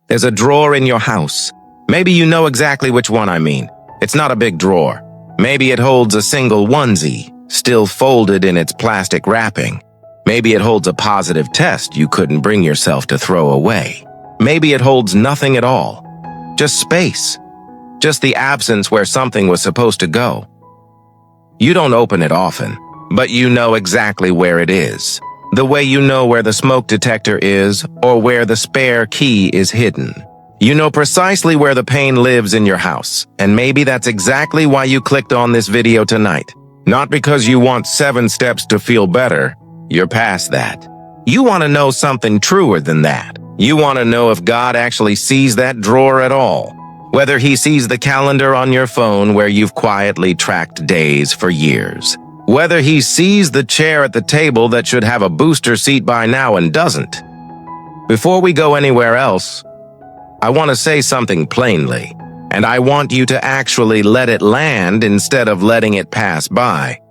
There's a drawer in your house. Maybe you know exactly which one I mean. It's not a big drawer. Maybe it holds a single onesie, still folded in its plastic wrapping. Maybe it holds a positive test you couldn't bring yourself to throw away. Maybe it holds nothing at all. Just space. Just the absence where something was supposed to go. You don't open it often, but you know exactly where it is. The way you know where the smoke detector is or where the spare key is hidden. You know precisely where the pain lives in your house, and maybe that's exactly why you clicked on this video tonight. Not because you want 7 steps to feel better. You're past that. You want to know something truer than that. You want to know if God actually sees that drawer at all. Whether he sees the calendar on your phone where you've quietly tracked days for years. Whether he sees the chair at the table that should have a booster seat by now and doesn't. Before we go anywhere else, I want to say something plainly, and I want you to actually let it land instead of letting it pass by.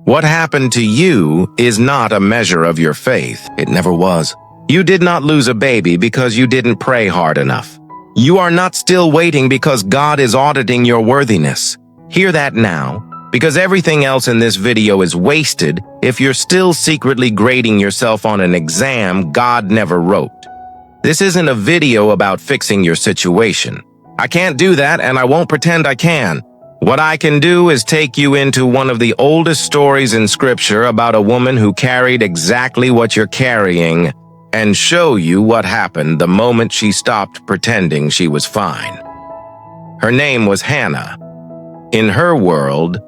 What happened to you is not a measure of your faith. It never was. You did not lose a baby because you didn't pray hard enough. You are not still waiting because God is auditing your worthiness. Hear that now, because everything else in this video is wasted if you're still secretly grading yourself on an exam God never wrote. This isn't a video about fixing your situation. I can't do that, and I won't pretend I can. What I can do is take you into one of the oldest stories in Scripture about a woman who carried exactly what you're carrying and show you what happened the moment she stopped pretending she was fine. Her name was Hannah. In her world,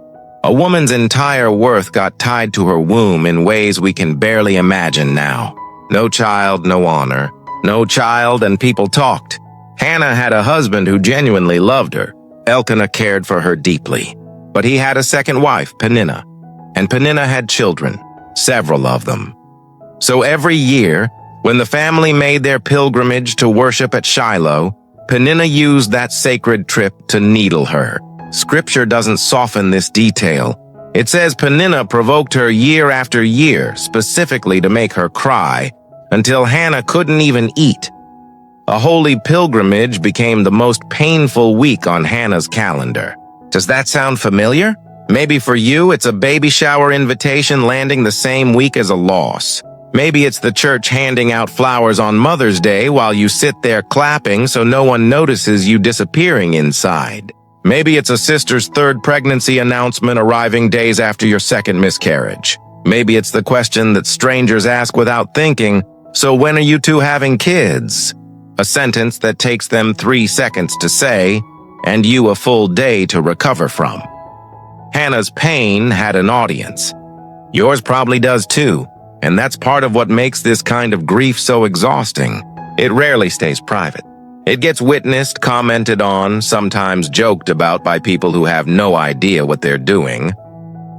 a woman's entire worth got tied to her womb in ways we can barely imagine now. No child, no honor. No child, and people talked. Hannah had a husband who genuinely loved her. Elkanah cared for her deeply. But he had a second wife, Peninnah. And Peninnah had children, several of them. So every year, when the family made their pilgrimage to worship at Shiloh, Peninnah used that sacred trip to needle her. Scripture doesn't soften this detail. It says Peninnah provoked her year after year, specifically to make her cry, until Hannah couldn't even eat. A holy pilgrimage became the most painful week on Hannah's calendar. Does that sound familiar? Maybe for you, it's a baby shower invitation landing the same week as a loss. Maybe it's the church handing out flowers on Mother's Day while you sit there clapping so no one notices you disappearing inside. Maybe it's a sister's 3rd pregnancy announcement arriving days after your 2nd miscarriage. Maybe it's the question that strangers ask without thinking, "So when are you two having kids?" A sentence that takes them 3 seconds to say, and you a full day to recover from. Hannah's pain had an audience. Yours probably does too, and that's part of what makes this kind of grief so exhausting. It rarely stays private. It gets witnessed, commented on, sometimes joked about by people who have no idea what they're doing.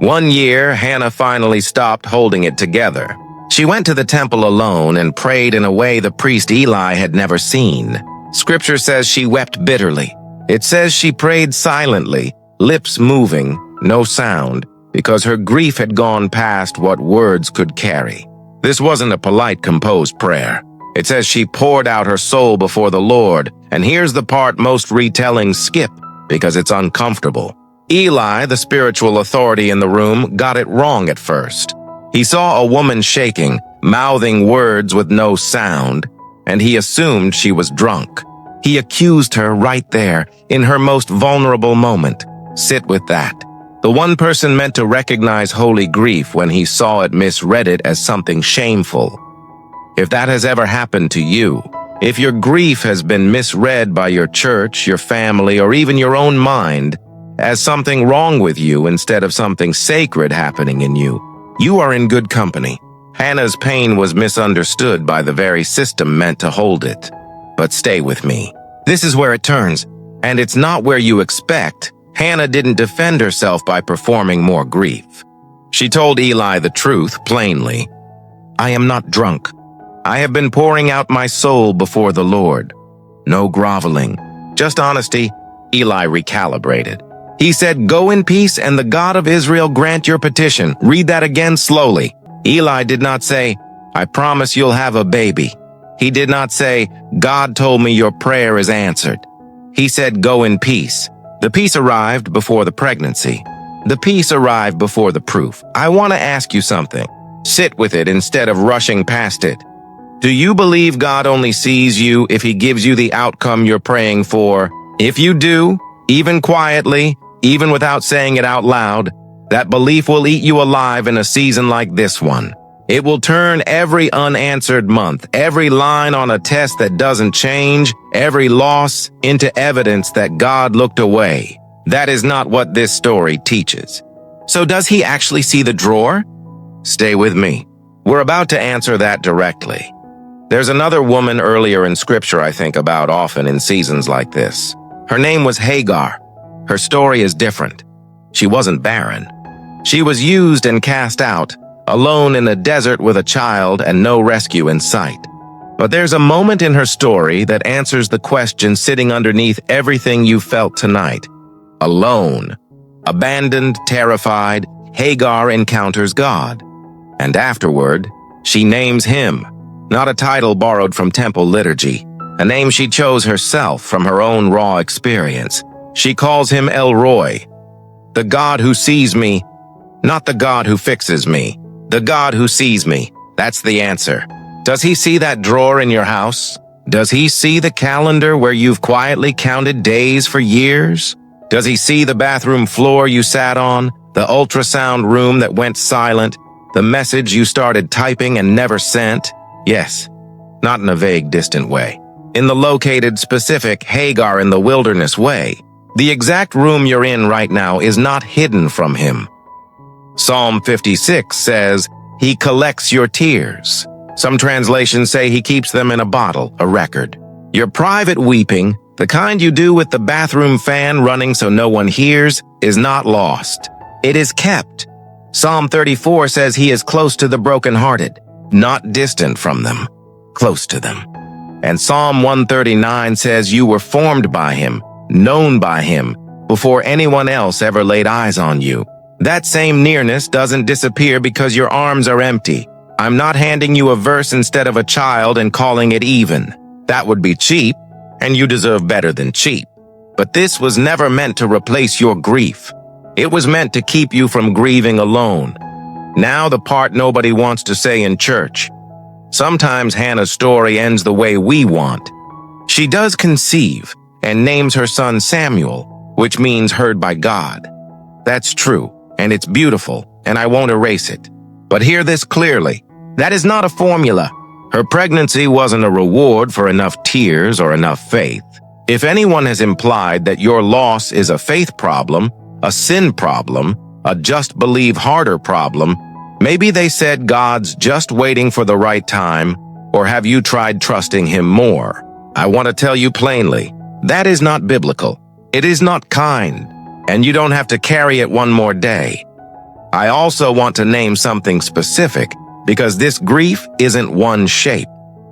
One year, Hannah finally stopped holding it together. She went to the temple alone and prayed in a way the priest Eli had never seen. Scripture says she wept bitterly. It says she prayed silently, lips moving, no sound, because her grief had gone past what words could carry. This wasn't a polite, composed prayer. It says she poured out her soul before the Lord, and here's the part most retellings skip, because it's uncomfortable. Eli, the spiritual authority in the room, got it wrong at first. He saw a woman shaking, mouthing words with no sound, and he assumed she was drunk. He accused her right there, in her most vulnerable moment. Sit with that. The one person meant to recognize holy grief when he saw it misread it as something shameful. If that has ever happened to you, if your grief has been misread by your church, your family, or even your own mind as something wrong with you instead of something sacred happening in you, you are in good company. Hannah's pain was misunderstood by the very system meant to hold it. But stay with me. This is where it turns, and it's not where you expect. Hannah didn't defend herself by performing more grief. She told Eli the truth plainly. "I am not drunk. I have been pouring out my soul before the Lord." No groveling, just honesty. Eli recalibrated. He said, "Go in peace, and the God of Israel grant your petition." Read that again slowly. Eli did not say, "I promise you'll have a baby." He did not say, God told me your prayer is answered. He said, go in peace. The peace arrived before the pregnancy. The peace arrived before the proof. I want to ask you something. Sit with it instead of rushing past it. Do you believe God only sees you if He gives you the outcome you're praying for? If you do, even quietly, even without saying it out loud, that belief will eat you alive in a season like this one. It will turn every unanswered month, every line on a test that doesn't change, every loss into evidence that God looked away. That is not what this story teaches. So does He actually see the drawer? Stay with me. We're about to answer that directly. There's another woman earlier in Scripture I think about often in seasons like this. Her name was Hagar. Her story is different. She wasn't barren. She was used and cast out, alone in the desert with a child and no rescue in sight. But there's a moment in her story that answers the question sitting underneath everything you felt tonight. Alone, abandoned, terrified, Hagar encounters God. And afterward, she names Him, not a title borrowed from temple liturgy, a name she chose herself from her own raw experience. She calls Him El Roi, the God who sees me, not the God who fixes me, the God who sees me. That's the answer. Does He see that drawer in your house? Does He see the calendar where you've quietly counted days for years? Does He see the bathroom floor you sat on, the ultrasound room that went silent, the message you started typing and never sent? Yes, not in a vague, distant way. In the located, specific, Hagar in the wilderness way. The exact room you're in right now is not hidden from Him. Psalm 56 says, He collects your tears. Some translations say He keeps them in a bottle, a record. Your private weeping, the kind you do with the bathroom fan running so no one hears, is not lost. It is kept. Psalm 34 says He is close to the brokenhearted, not distant from them, close to them. And Psalm 139 says you were formed by Him, known by Him, before anyone else ever laid eyes on you. That same nearness doesn't disappear because your arms are empty. I'm not handing you a verse instead of a child and calling it even. That would be cheap, and you deserve better than cheap. But this was never meant to replace your grief. It was meant to keep you from grieving alone. Now the part nobody wants to say in church. Sometimes Hannah's story ends the way we want. She does conceive and names her son Samuel, which means heard by God. That's true, and it's beautiful, and I won't erase it. But hear this clearly. That is not a formula. Her pregnancy wasn't a reward for enough tears or enough faith. If anyone has implied that your loss is a faith problem, a sin problem, a just believe harder problem, maybe they said God's just waiting for the right time, or have you tried trusting Him more? I want to tell you plainly, that is not biblical. It is not kind, and you don't have to carry it one more day. I also want to name something specific, because this grief isn't one shape.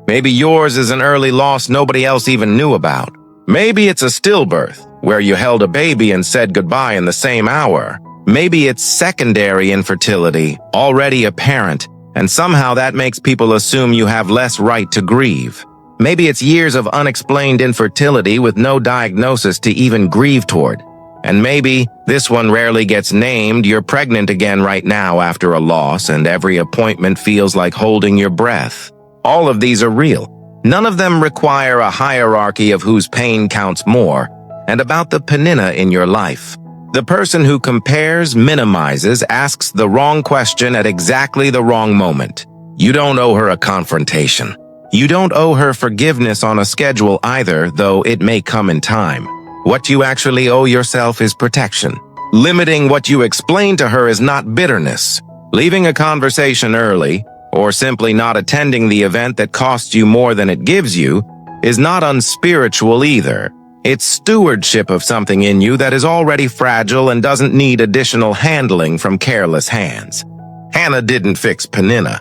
Maybe yours is an early loss nobody else even knew about. Maybe it's a stillbirth, where you held a baby and said goodbye in the same hour. Maybe it's secondary infertility, already apparent, and somehow that makes people assume you have less right to grieve. Maybe it's years of unexplained infertility with no diagnosis to even grieve toward. And maybe, this one rarely gets named, you're pregnant again right now after a loss and every appointment feels like holding your breath. All of these are real. None of them require a hierarchy of whose pain counts more, and about the penina in your life. The person who compares, minimizes, asks the wrong question at exactly the wrong moment. You don't owe her a confrontation. You don't owe her forgiveness on a schedule either, though it may come in time. What you actually owe yourself is protection. Limiting what you explain to her is not bitterness. Leaving a conversation early, or simply not attending the event that costs you more than it gives you, is not unspiritual either. It's stewardship of something in you that is already fragile and doesn't need additional handling from careless hands. Hannah didn't fix penina.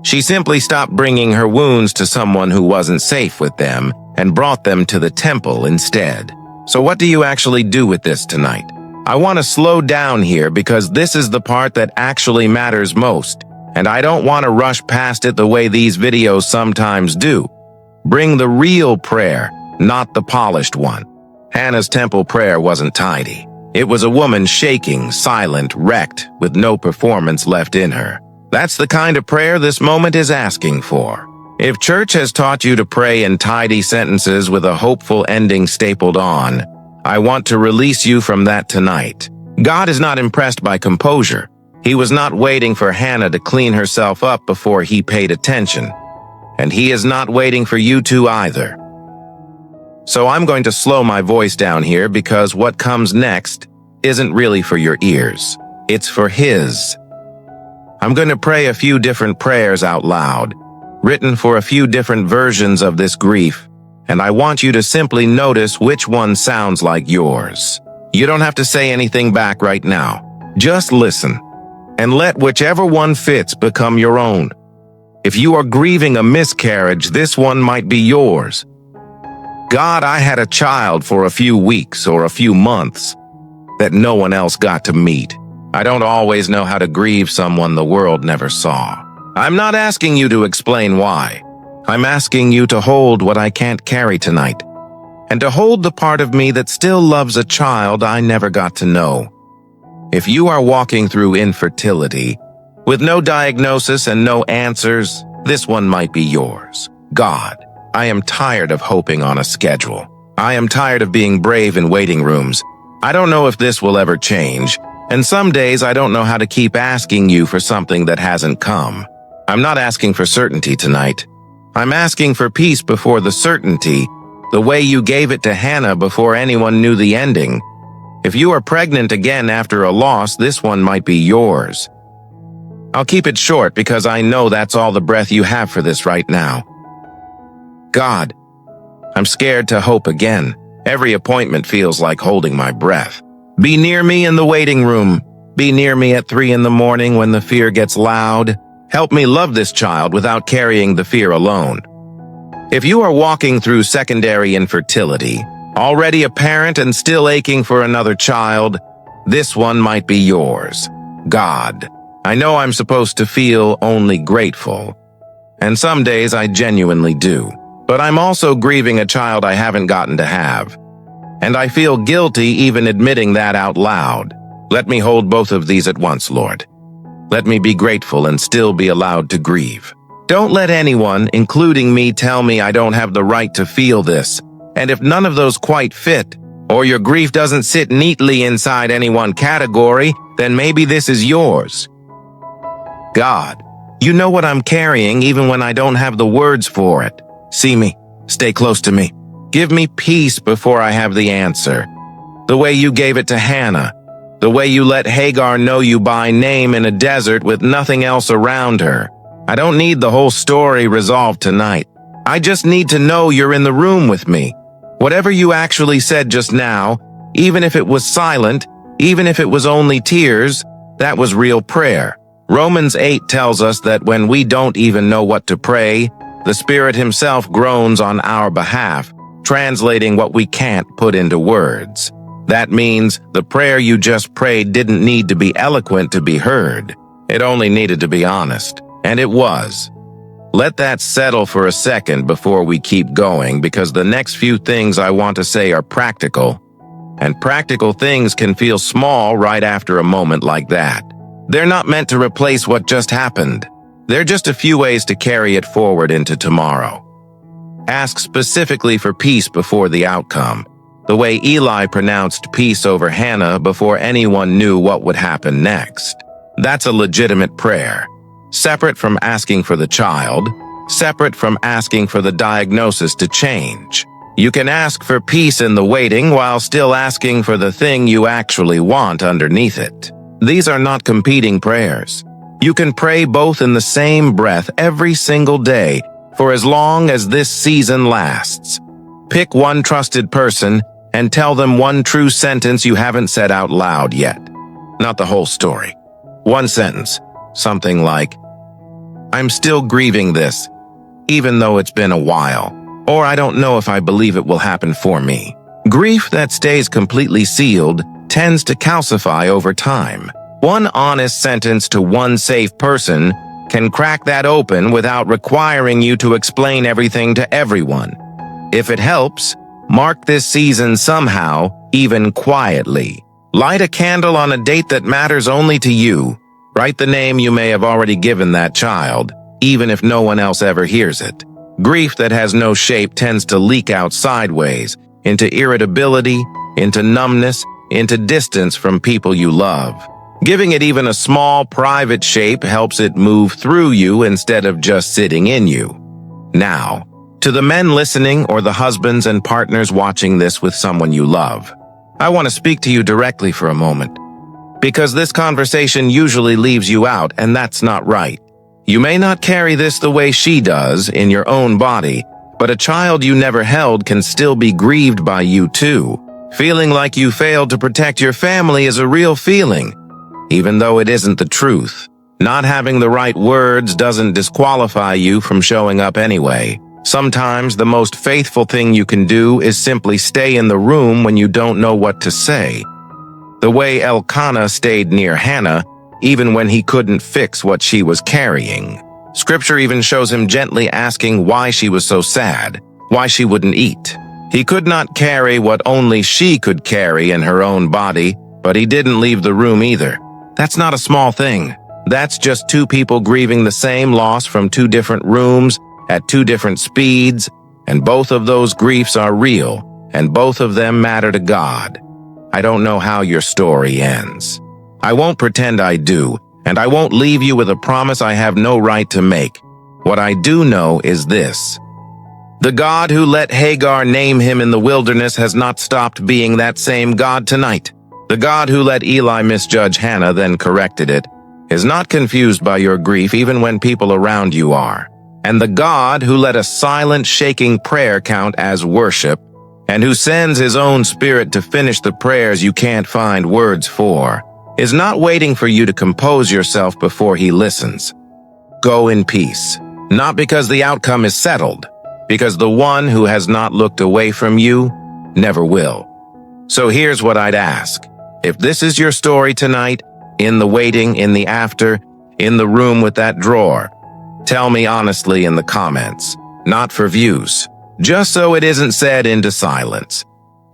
She simply stopped bringing her wounds to someone who wasn't safe with them and brought them to the temple instead. So what do you actually do with this tonight? I want to slow down here because this is the part that actually matters most, and I don't want to rush past it the way these videos sometimes do. Bring the real prayer, not the polished one. Hannah's temple prayer wasn't tidy. It was a woman shaking, silent, wrecked, with no performance left in her. That's the kind of prayer this moment is asking for. If church has taught you to pray in tidy sentences with a hopeful ending stapled on, I want to release you from that tonight. God is not impressed by composure. He was not waiting for Hannah to clean herself up before he paid attention. And he is not waiting for you to either. So I'm going to slow my voice down here because what comes next isn't really for your ears. It's for his. I'm going to pray a few different prayers out loud, written for a few different versions of this grief, and I want you to simply notice which one sounds like yours. You don't have to say anything back right now. Just listen, and let whichever one fits become your own. If you are grieving a miscarriage, this one might be yours. God, I had a child for a few weeks or a few months that no one else got to meet. I don't always know how to grieve someone the world never saw. I'm not asking you to explain why. I'm asking you to hold what I can't carry tonight, and to hold the part of me that still loves a child I never got to know. If you are walking through infertility, with no diagnosis and no answers, this one might be yours. God, I am tired of hoping on a schedule. I am tired of being brave in waiting rooms. I don't know if this will ever change, and some days I don't know how to keep asking you for something that hasn't come. I'm not asking for certainty tonight. I'm asking for peace before the certainty, the way you gave it to Hannah before anyone knew the ending. If you are pregnant again after a loss, this one might be yours. I'll keep it short because I know that's all the breath you have for this right now. God, I'm scared to hope again. Every appointment feels like holding my breath. Be near me in the waiting room. Be near me at 3 in the morning when the fear gets loud. Help me love this child without carrying the fear alone. If you are walking through secondary infertility, already a parent and still aching for another child, this one might be yours. God, I know I'm supposed to feel only grateful, and some days I genuinely do, but I'm also grieving a child I haven't gotten to have, and I feel guilty even admitting that out loud. Let me hold both of these at once, Lord. Let me be grateful and still be allowed to grieve. Don't let anyone, including me, tell me I don't have the right to feel this. And if none of those quite fit, or your grief doesn't sit neatly inside any one category, then maybe this is yours. God, you know what I'm carrying even when I don't have the words for it. See me, stay close to me. Give me peace before I have the answer. The way you gave it to Hannah. The way you let Hagar know you by name in a desert with nothing else around her. I don't need the whole story resolved tonight. I just need to know you're in the room with me. Whatever you actually said just now, even if it was silent, even if it was only tears, that was real prayer. Romans 8 tells us that when we don't even know what to pray, the Spirit Himself groans on our behalf, translating what we can't put into words. That means the prayer you just prayed didn't need to be eloquent to be heard. It only needed to be honest. And it was. Let that settle for a second before we keep going, because the next few things I want to say are practical. And practical things can feel small right after a moment like that. They're not meant to replace what just happened. They're just a few ways to carry it forward into tomorrow. Ask specifically for peace before the outcome. The way Eli pronounced peace over Hannah before anyone knew what would happen next. That's a legitimate prayer. Separate from asking for the child, separate from asking for the diagnosis to change. You can ask for peace in the waiting while still asking for the thing you actually want underneath it. These are not competing prayers. You can pray both in the same breath every single day for as long as this season lasts. Pick one trusted person and tell them one true sentence you haven't said out loud yet. Not the whole story. One sentence, something like, I'm still grieving this, even though it's been a while, or I don't know if I believe it will happen for me. Grief that stays completely sealed tends to calcify over time. One honest sentence to one safe person can crack that open without requiring you to explain everything to everyone. If it helps, mark this season somehow, even quietly. Light a candle on a date that matters only to you. Write the name you may have already given that child, even if no one else ever hears it. Grief that has no shape tends to leak out sideways, into irritability, into numbness, into distance from people you love. Giving it even a small, private shape helps it move through you instead of just sitting in you. Now, to the men listening or the husbands and partners watching this with someone you love, I want to speak to you directly for a moment. Because this conversation usually leaves you out, and that's not right. You may not carry this the way she does in your own body, but a child you never held can still be grieved by you too. Feeling like you failed to protect your family is a real feeling, even though it isn't the truth. Not having the right words doesn't disqualify you from showing up anyway. Sometimes the most faithful thing you can do is simply stay in the room when you don't know what to say. The way Elkanah stayed near Hannah, even when he couldn't fix what she was carrying. Scripture even shows him gently asking why she was so sad, why she wouldn't eat. He could not carry what only she could carry in her own body, but he didn't leave the room either. That's not a small thing. That's just two people grieving the same loss from two different rooms, at two different speeds, and both of those griefs are real, and both of them matter to God. I don't know how your story ends. I won't pretend I do, and I won't leave you with a promise I have no right to make. What I do know is this. The God who let Hagar name him in the wilderness has not stopped being that same God tonight. The God who let Eli misjudge Hannah, then corrected it, is not confused by your grief even when people around you are. And the God who let a silent, shaking prayer count as worship, and who sends his own spirit to finish the prayers you can't find words for, is not waiting for you to compose yourself before he listens. Go in peace, not because the outcome is settled, because the one who has not looked away from you never will. So here's what I'd ask. If this is your story tonight, in the waiting, in the after, in the room with that drawer, tell me honestly in the comments, not for views, just so it isn't said into silence.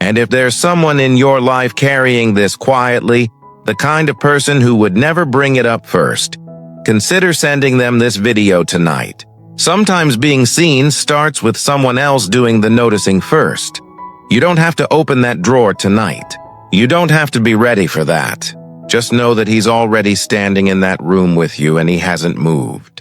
And if there's someone in your life carrying this quietly, the kind of person who would never bring it up first, consider sending them this video tonight. Sometimes being seen starts with someone else doing the noticing first. You don't have to open that drawer tonight. You don't have to be ready for that. Just know that he's already standing in that room with you and he hasn't moved.